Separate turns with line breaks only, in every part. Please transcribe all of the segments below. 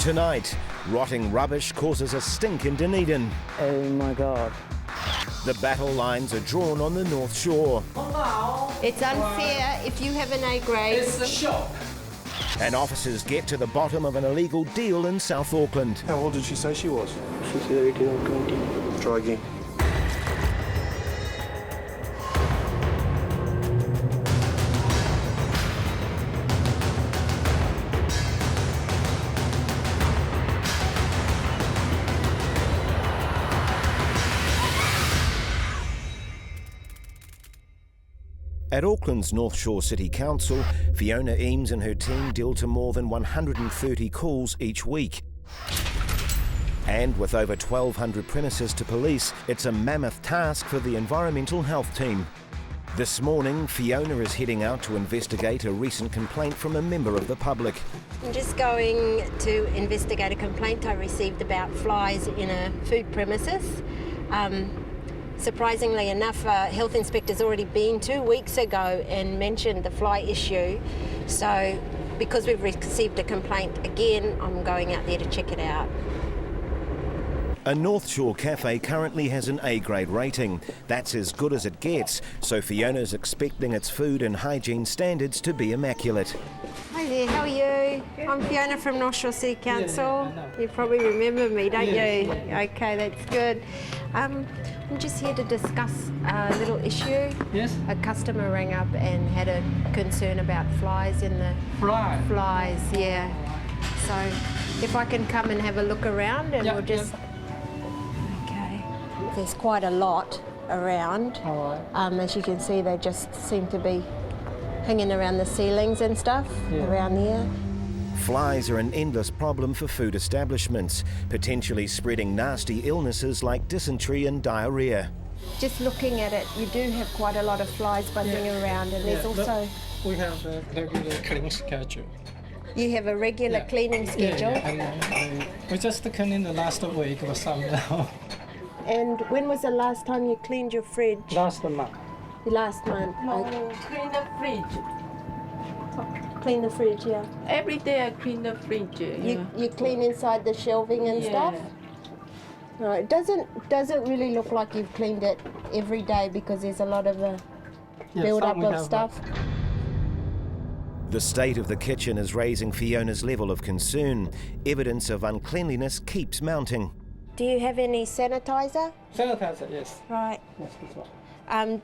Tonight, rotting rubbish causes a stink in Deneden.
Oh my God.
The battle lines are drawn on the North Shore.
It's unfair if you have an A grade.
It's a shock.
And officers get to the bottom of an illegal deal in South Oakland.
How old did she say she was?
She said 18 or 20.
Try again.
At Auckland's Northshore City Council, Fiona Emmes and her team deal to more than 130 calls each week. And with over 1,200 premises to police, it's a mammoth task for the environmental health team. This morning, Fiona is heading out to investigate a recent complaint from a member of the public.
I'm just going to investigate a complaint I received about flies in a food premises. Surprisingly enough, health inspector's already been 2 weeks ago and mentioned the fly issue. So because we've received a complaint again, I'm going out there to check it out.
A Northshore cafe currently has an A-grade rating. That's as good as it gets, so Fiona's expecting its food and hygiene standards to be immaculate.
Hi there, how are you? I'm Fiona from Northshore City Council. You probably remember me, don't you? Okay, that's good. I'm just here to discuss a little issue.
Yes.
A customer rang up and had a concern about flies in the... Flies, yeah. So if I can come and have a look around and we'll just... Okay. There's quite a lot around.
All right.
As you can see, they just seem to be hanging around the ceilings and stuff around here.
Flies are an endless problem for food establishments, potentially spreading nasty illnesses like dysentery and diarrhea.
Just looking at it, you do have quite a lot of flies buzzing around, and there's also...
We have a regular cleaning schedule.
You have a regular cleaning schedule?
And we just cleaned the last week or something now.
And when was the last time you cleaned your fridge?
Last month.
Last month?
No, clean the fridge.
Clean the fridge, yeah.
Every day I clean the fridge.
You clean inside the shelving and stuff? No, it doesn't really look like you've cleaned it every day because there's a lot of build-up of stuff.
The state of the kitchen is raising Fiona's level of concern. Evidence of uncleanliness keeps mounting.
Do you have any sanitizer?
Sanitizer, yes.
Right.
Yes, this one.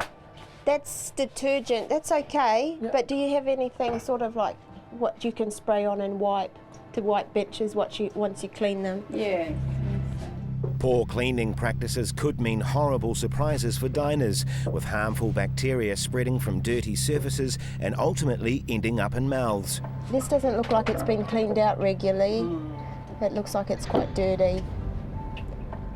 That's detergent, that's okay, but do you have anything sort of like what you can spray on and wipe to wipe benches once you clean them?
Yeah.
Poor cleaning practices could mean horrible surprises for diners, with harmful bacteria spreading from dirty surfaces and ultimately ending up in mouths.
This doesn't look like it's been cleaned out regularly. It looks like it's quite dirty.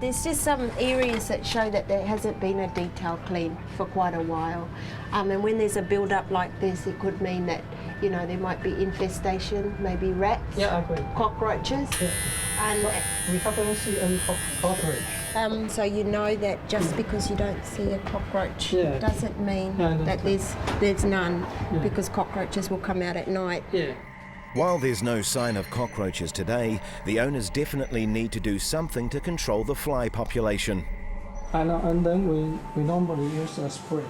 There's just some areas that show that there hasn't been a detailed clean for quite a while. And when there's a build-up like this, it could mean that, you know, there might be infestation, maybe rats, cockroaches.
Yeah.
And
we haven't seen any cockroach.
so you know that just because you don't see a cockroach doesn't mean that there's none, because cockroaches will come out at night.
Yeah.
While there's no sign of cockroaches today, the owners definitely need to do something to control the fly population.
And then we normally use a spray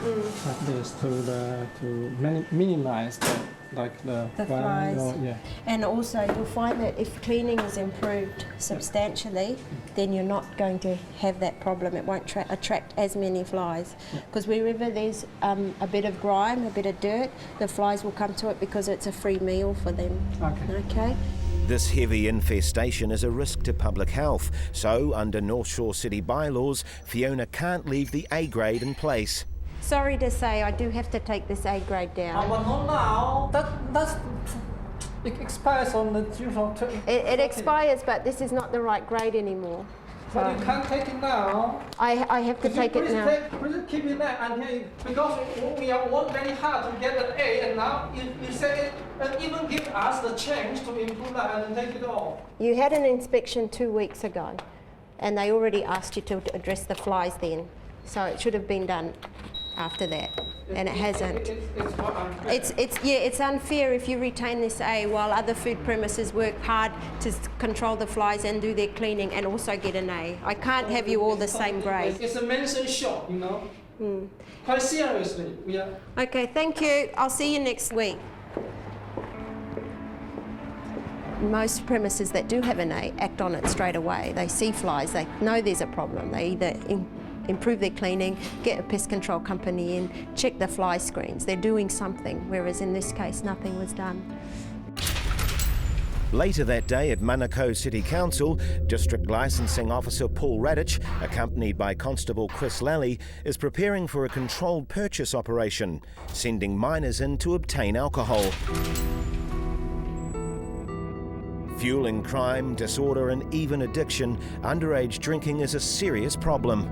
like this to minimize the
flies. And also you'll find that if cleaning is improved substantially, then you're not going to have that problem. It won't attract as many flies, because wherever there's a bit of grime, a bit of dirt, the flies will come to it because it's a free meal for them. Okay.
This heavy infestation is a risk to public health, so under Northshore City bylaws, Fiona can't leave the A grade in place.
Sorry to say, I do have to take this A grade down.
But not now. It expires on the usual term.
It expires, but this is not the right grade anymore.
But you can't take it now.
I have to take it now.
Please keep it there until, because we are working very hard to get an A, and now you say it, and even give us the chance to improve that and take it off.
You had an inspection 2 weeks ago, and they already asked you to address the flies then, so it should have been done after that, and it hasn't.
It's not unfair.
It's unfair if you retain this A while other food premises work hard to control the flies and do their cleaning and also get an A. I can't have you all the same grade.
It's a medicine shop, you know. Quite seriously, we are.
Okay, thank you. I'll see you next week. Most premises that do have an A act on it straight away. They see flies, they know there's a problem. They either improve their cleaning, get a pest control company in, check the fly screens. They're doing something, whereas in this case, nothing was done.
Later that day at Manukau City Council, District Licensing Officer Paul Radic, accompanied by Constable Chris Lally, is preparing for a controlled purchase operation, sending minors in to obtain alcohol. Fueling crime, disorder and even addiction, underage drinking is a serious problem.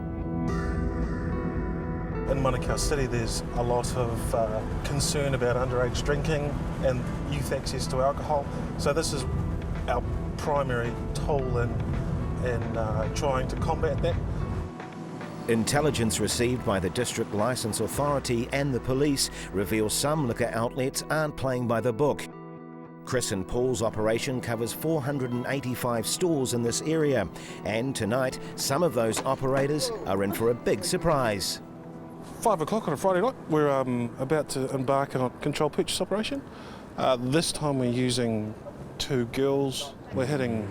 In Manukau City there's a lot of concern about underage drinking and youth access to alcohol. So this is our primary tool in trying to combat that.
Intelligence received by the District Licence Authority and the police reveals some liquor outlets aren't playing by the book. Chris and Paul's operation covers 485 stores in this area, and tonight some of those operators are in for a big surprise.
5 o'clock on a Friday night, we're about to embark on a controlled purchase operation. This time we're using 2 girls. We're hitting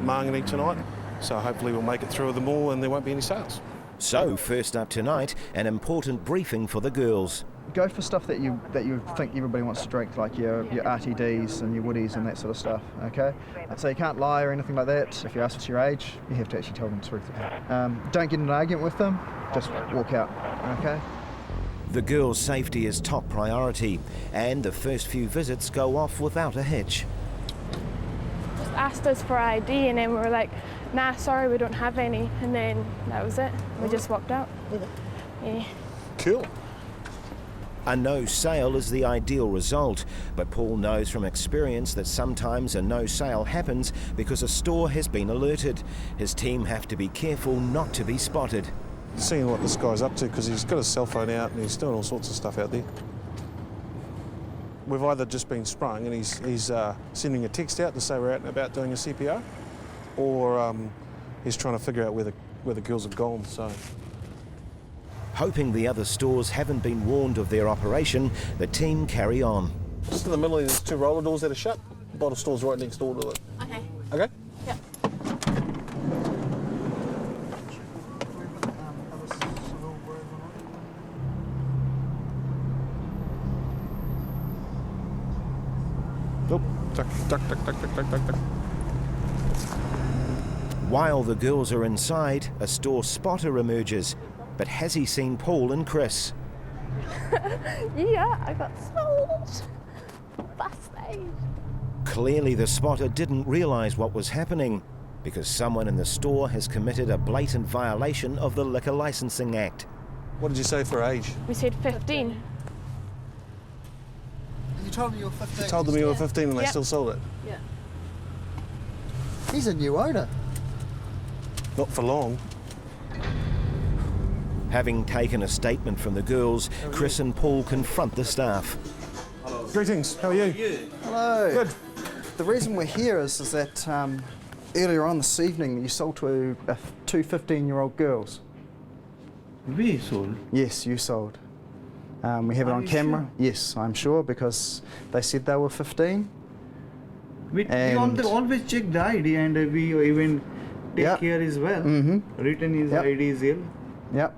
Mangani tonight, so hopefully we'll make it through them all and there won't be any sales.
So first up tonight, an important briefing for the girls.
Go for stuff that you think everybody wants to drink, like your RTDs and your woodies and that sort of stuff, okay? So you can't lie or anything like that. If you ask what's your age, you have to actually tell them the truth. Don't get in an argument with them, just walk out, okay?
The girls' safety is top priority, and the first few visits go off without a hitch.
Just asked us for ID and then we were like, nah, sorry, we don't have any, and then that was it. We just walked out. Yeah.
Cool.
A no sale is the ideal result, but Paul knows from experience that sometimes a no sale happens because a store has been alerted. His team have to be careful not to be spotted.
Seeing what this guy's up to, because he's got his cell phone out and he's doing all sorts of stuff out there. We've either just been sprung and he's sending a text out to say we're out and about doing a CPR, or he's trying to figure out where the girls have gone. So,
hoping the other stores haven't been warned of their operation, the team carry on.
just in the middle, there's 2 roller doors that are shut. The bottle store's right next door to it.
Okay.
Okay?
Yeah.
Oh, duck, duck, duck, duck, duck, duck, duck, duck.
While the girls are inside, a store spotter emerges. But has he seen Paul and Chris?
Yeah, I got sold. Backstage.
Clearly the spotter didn't realise what was happening, because someone in the store has committed a blatant violation of the Liquor Licensing Act.
What did you say for age?
We said 15.
You told me you were 15.
You told them you were 15 and they
Yep.
still sold it?
Yeah.
He's a new owner.
Not for long.
Having taken a statement from the girls, Chris and Paul confront the staff.
Greetings, how are you?
Hello.
Good.
The reason we're here is that earlier on this evening you sold to 2 15-year-old girls.
We sold?
Yes, you sold. We have it on camera.
Sure?
Yes, I'm sure, because they said they were 15.
We
And-
always check the ID and we even take
Yep.
care as well. Written his
Yep.
ID is here.
Yep.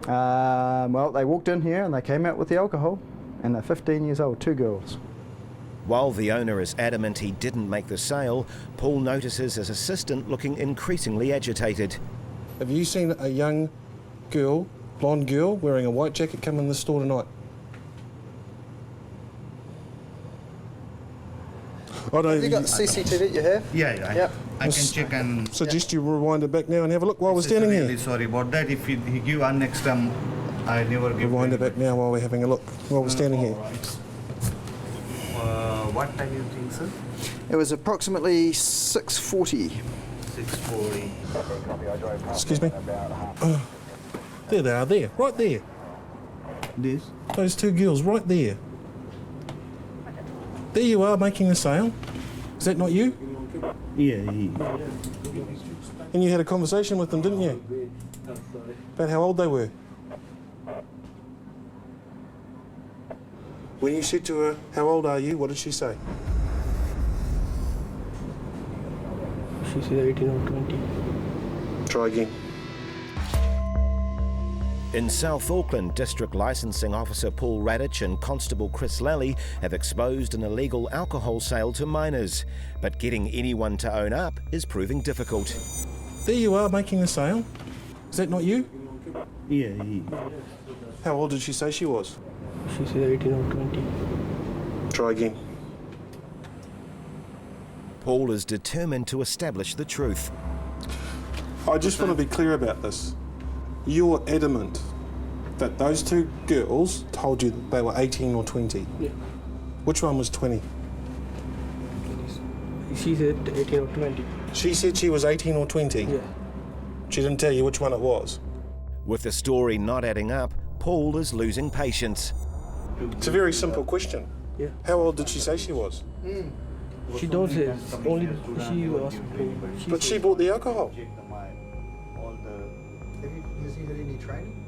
Well, they walked in here and they came out with the alcohol, and they're 15 years old, 2 girls.
While the owner is adamant he didn't make the sale, Paul notices his assistant looking increasingly agitated.
Have you seen a young girl, blonde girl, wearing a white jacket come in the store tonight? Oh, no,
Have you got the CCTV you have?
Yeah,
Yep.
I can check and...
suggest you rewind it back now and have a look while we're standing
Really
here.
sorry about that. If he give one next time, I never give...
Rewind it back now while we're having a look, while we're standing here.
What time you think, sir?
It was approximately 6:40.
6:40.
Excuse me? There they are, there, right there.
This?
Those two girls right there. There you are making the sale. Is that not you?
Yeah,
And you had a conversation with them, didn't you? About how old they were. When you said to her, how old are you, what did she say?
She said 18 or 20.
Try again.
In South Oakland, District Licensing Officer Paul Radic and Constable Chris Lally have exposed an illegal alcohol sale to minors. But getting anyone to own up is proving difficult.
There you are making the sale. Is that not you?
yeah.
How old did she say she was?
She said 18 or 20.
Try again.
Paul is determined to establish the truth.
I just want to be clear about this. You're adamant that those two girls told you that they were 18 or 20.
Yeah.
Which one was 20?
She said 18 or 20.
She said she was 18 or 20?
Yeah.
She didn't tell you which one it was?
With the story not adding up, Paul is losing patience.
It's a very simple question.
Yeah.
How old did she say she was?
She don't say. Only she was.
But she bought the alcohol.
Has he had any training?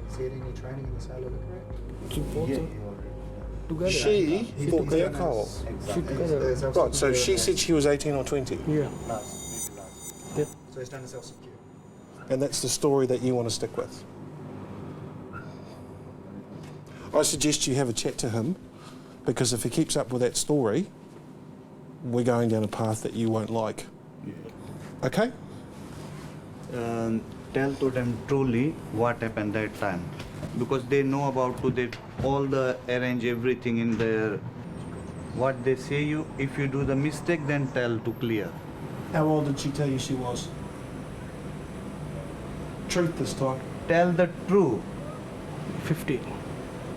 Has he had any training in the sale of liquor?
She bought it together.
She bought the alcohol.
She together.
Right, so she said she was 18 or 20.
Yeah.
So he's done himself secure.
And that's the story that you want to stick with. I suggest you have a chat to him, because if he keeps up with that story, we're going down a path that you won't like. Okay?
Tell to them truly what happened that time, because they know about all the arrange everything in their what they say you. If you do the mistake, then tell to clear.
How old did she tell you she was? Truth this time.
Tell the truth.
15.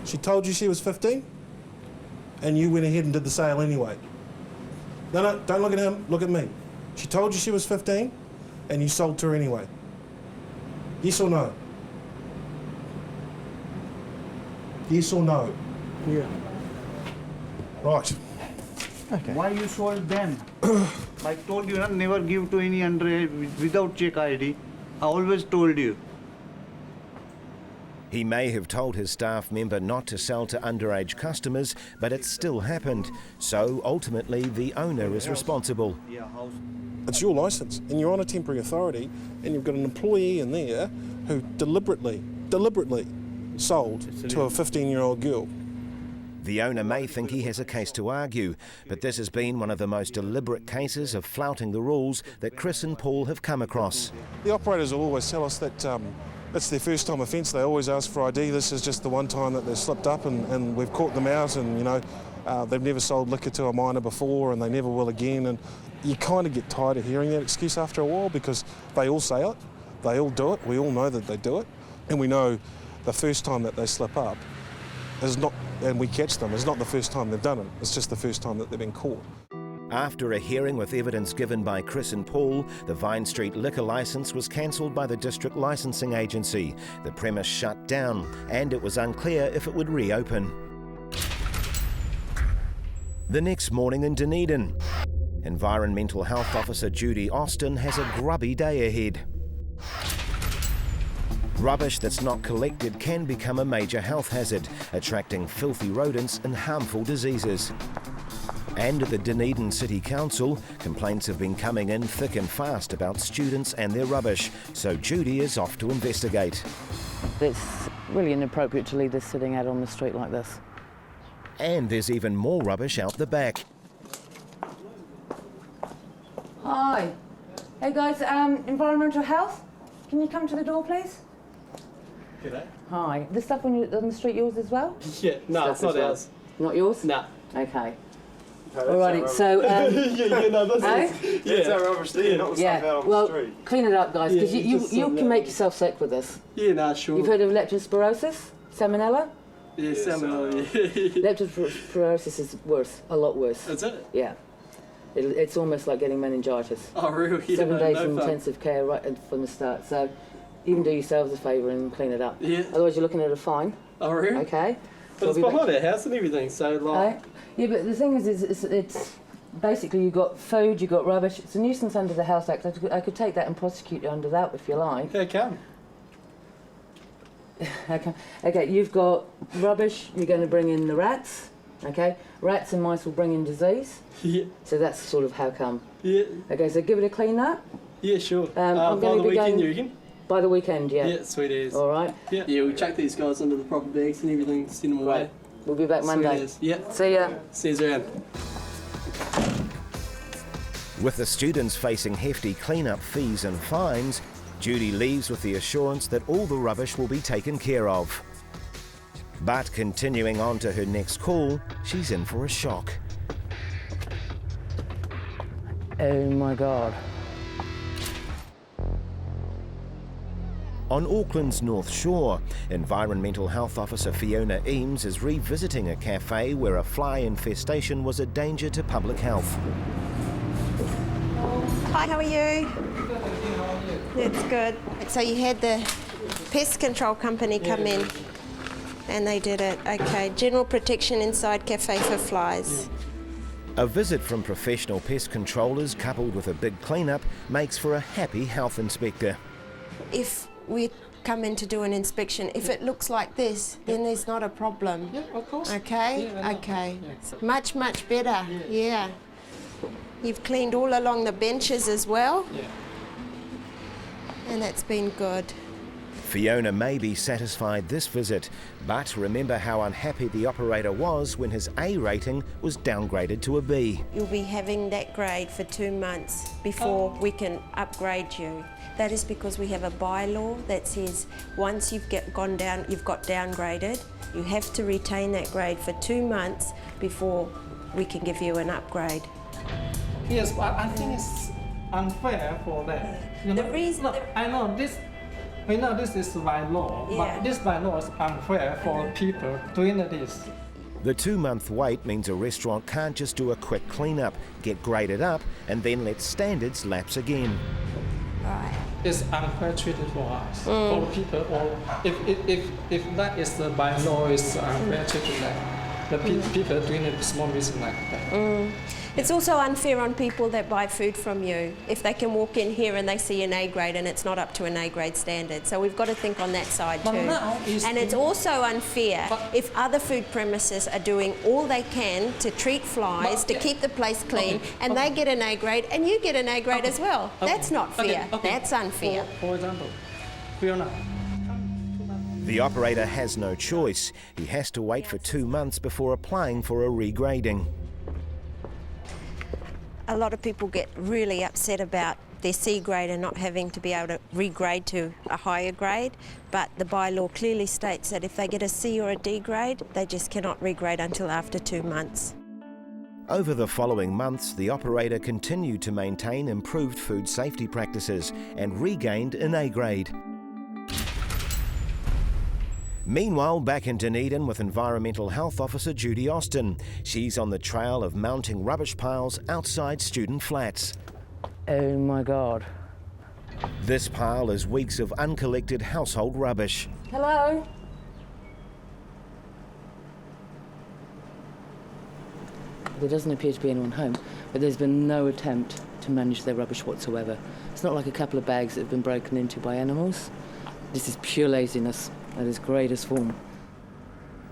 She told you she was 15? And you went ahead and did the sale anyway? No, don't look at him, look at me. She told you she was 15 and you sold to her anyway? Yes or no? Yes or no?
Yeah.
Right.
Okay.
Why you sold them? I told you, never give to any underage without check ID. I always told you.
He may have told his staff member not to sell to underage customers, but it still happened. So ultimately, the owner is responsible.
It's your licence, and you're on a temporary authority, and you've got an employee in there who deliberately sold to a 15-year-old girl.
The owner may think he has a case to argue, but this has been one of the most deliberate cases of flouting the rules that Chris and Paul have come across.
The operators will always tell us that it's their first time offence. They always ask for ID. This is just the one time that they've slipped up and we've caught them out, and they've never sold liquor to a minor before and they never will again. And you kind of get tired of hearing that excuse after a while, because they all say it, they all do it, we all know that they do it, and we know the first time that they slip up is not, and we catch them, is not the first time they've done it, it's just the first time that they've been caught.
After a hearing with evidence given by Chris and Paul, the Vine Street liquor licence was cancelled by the District Licensing Agency. The premise shut down, and it was unclear if it would reopen. The next morning in Deneden, Environmental Health Officer Judy Austin has a grubby day ahead. Rubbish that's not collected can become a major health hazard, attracting filthy rodents and harmful diseases. And at the Deneden City Council, complaints have been coming in thick and fast about students and their rubbish, so Judy is off to investigate.
It's really inappropriate to leave this sitting out on the street like this.
And there's even more rubbish out the back.
Hi. Hey guys, Environmental Health? Can you come to the door, please?
G'day.
Hi. This stuff on the street yours as well?
Yeah, no, it's not ours.
Not yours?
No.
Okay. Alrighty, so...
It's our rubbish there, not the stuff out on the street.
Clean it up, guys, because you can make yourself sick with this.
Yeah, no, sure.
You've heard of leptospirosis? Salmonella?
Yeah, salmonella, yeah.
Leptospirosis is worse, a lot worse.
Is it?
Yeah. It's almost like getting meningitis.
Oh, really? Yeah,
7 days
no
of
fun.
intensive care right from the start. So even do yourselves a favour and clean it up.
Yeah.
Otherwise you're looking at a fine.
Oh, really?
Okay.
But it's behind our house and everything, so like...
Yeah, but the thing is it's basically you've got food, you've got rubbish. It's a nuisance under the House Act. I could take that and prosecute you under that if you like.
How come?
Okay, you've got rubbish, you're going to bring in the rats, okay? Rats and mice will bring in disease.
Yeah.
So that's sort of how come.
Yeah.
Okay, so give it a clean up.
Yeah, sure.
I'm
by
going
the
to be
weekend,
going,
you reckon?
By the weekend, yeah.
Yeah, sweet as.
All right.
Yeah, we'll chuck these guys into the proper bags and everything, send them away.
Right. We'll be back Monday.
As. Yeah.
See ya.
See you around.
With the students facing hefty clean-up fees and fines, Judy leaves with the assurance that all the rubbish will be taken care of. But continuing on to her next call, she's in for a shock.
Oh my God.
On Auckland's North Shore, Environmental Health Officer Fiona Emmes is revisiting a cafe where a fly infestation was a danger to public health.
Hi, how are you? That's good. So you had the pest control company come in and they did it. Okay, general protection inside cafe for flies.
A visit from professional pest controllers coupled with a big clean-up makes for a happy health inspector.
If we come in to do an inspection, if it looks like this, then there's not a problem.
Yeah, of course.
Okay?
Yeah,
okay.
Yeah.
Much, much better. Yeah. You've cleaned all along the benches as well.
Yeah.
And that's been good.
Fiona may be satisfied this visit, but remember how unhappy the operator was when his A rating was downgraded to a B.
You'll be having that grade for 2 months before we can upgrade you. That is because we have a bylaw that says once you've got downgraded, you have to retain that grade for 2 months before we can give you an upgrade.
Yes, but I think it's unfair for that. You know,
The reason...
look, I know this is by law,
Yeah.
but this by law is unfair for people doing this.
The 2-month wait means a restaurant can't just do a quick clean-up, get graded up, and then let standards lapse again.
Right.
It's unfair treated for us, for the people, or if that is the by law, it's unfair treated like the people doing it for small reason like that.
It's also unfair on people that buy food from you. If they can walk in here and they see an A grade and it's not up to an A grade standard. So we've got to think on that side too. And it's also unfair if other food premises are doing all they can to treat flies, to keep the place clean, and they get an A grade and you get an A grade as well. That's not fair. That's unfair.
For example, Fiona.
The operator has no choice. He has to wait for 2 months before applying for a regrading.
A lot of people get really upset about their C grade and not having to be able to regrade to a higher grade, but the bylaw clearly states that if they get a C or a D grade, they just cannot regrade until after 2 months.
Over the following months, the operator continued to maintain improved food safety practices and regained an A grade. Meanwhile, back in Deneden with Environmental Health Officer Judy Austin. She's on the trail of mounting rubbish piles outside student flats.
Oh my God.
This pile is weeks of uncollected household rubbish.
Hello? There doesn't appear to be anyone home, but there's been no attempt to manage their rubbish whatsoever. It's not like a couple of bags that have been broken into by animals. This is pure laziness at its greatest form.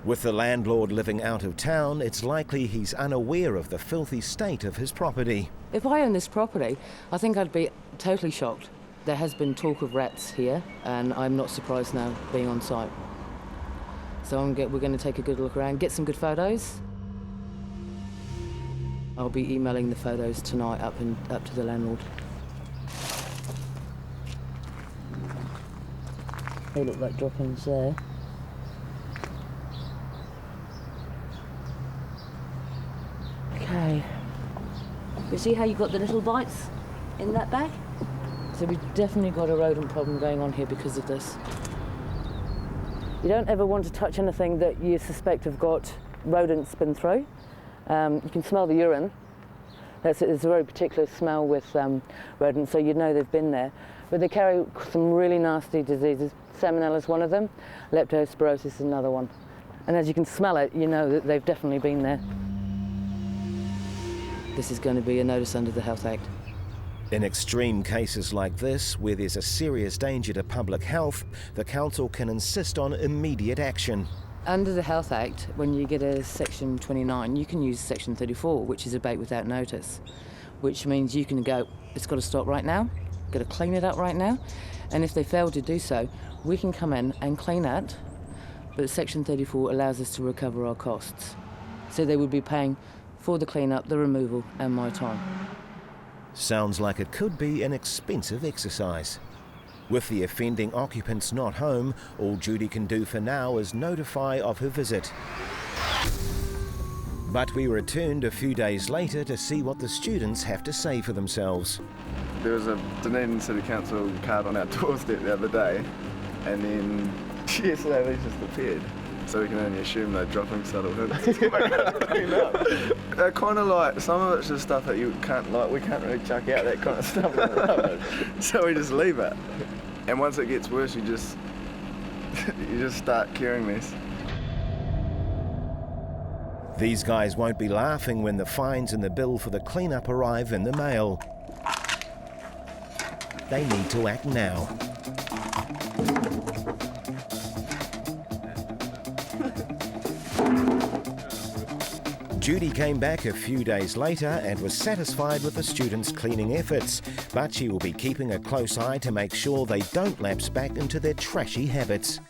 With the landlord living out of town, it's likely he's unaware of the filthy state of his property.
If I owned this property, I think I'd be totally shocked. There has been talk of rats here, and I'm not surprised now being on site. So we're going to take a good look around, get some good photos. I'll be emailing the photos tonight up to the landlord. They look like drop-ins there. Okay. You see how you got the little bites in that bag? So we've definitely got a rodent problem going on here because of this. You don't ever want to touch anything that you suspect have got rodents been through. You can smell the urine. There's a very particular smell with rodents, so you know they've been there. But they carry some really nasty diseases. Salmonella is one of them. Leptospirosis is another one. And as you can smell it, you know that they've definitely been there. This is going to be a notice under the Health Act.
In extreme cases like this, where there's a serious danger to public health, the council can insist on immediate action.
Under the Health Act, when you get a Section 29, you can use Section 34, which is abate without notice, which means you can go, it's got to stop right now, got to clean it up right now, and if they fail to do so, we can come in and clean that, but Section 34 allows us to recover our costs. So they would be paying for the clean-up, the removal, and my time.
Sounds like it could be an expensive exercise. With the offending occupants not home, all Judy can do for now is notify of her visit. But we returned a few days later to see what the students have to say for themselves.
There was a Deneden City Council card on our doorstep the other day, and then yesterday they just appeared. So we can only assume they're dropping subtle hints to make us clean up. They're kind of like, some of it's just stuff that you can't, like, we can't really chuck out that kind of stuff in the rubbish. So we just leave it. And once it gets worse, you just start curing this.
These guys won't be laughing when the fines and the bill for the cleanup arrive in the mail. They need to act now. Judy came back a few days later and was satisfied with the students' cleaning efforts, but she will be keeping a close eye to make sure they don't lapse back into their trashy habits.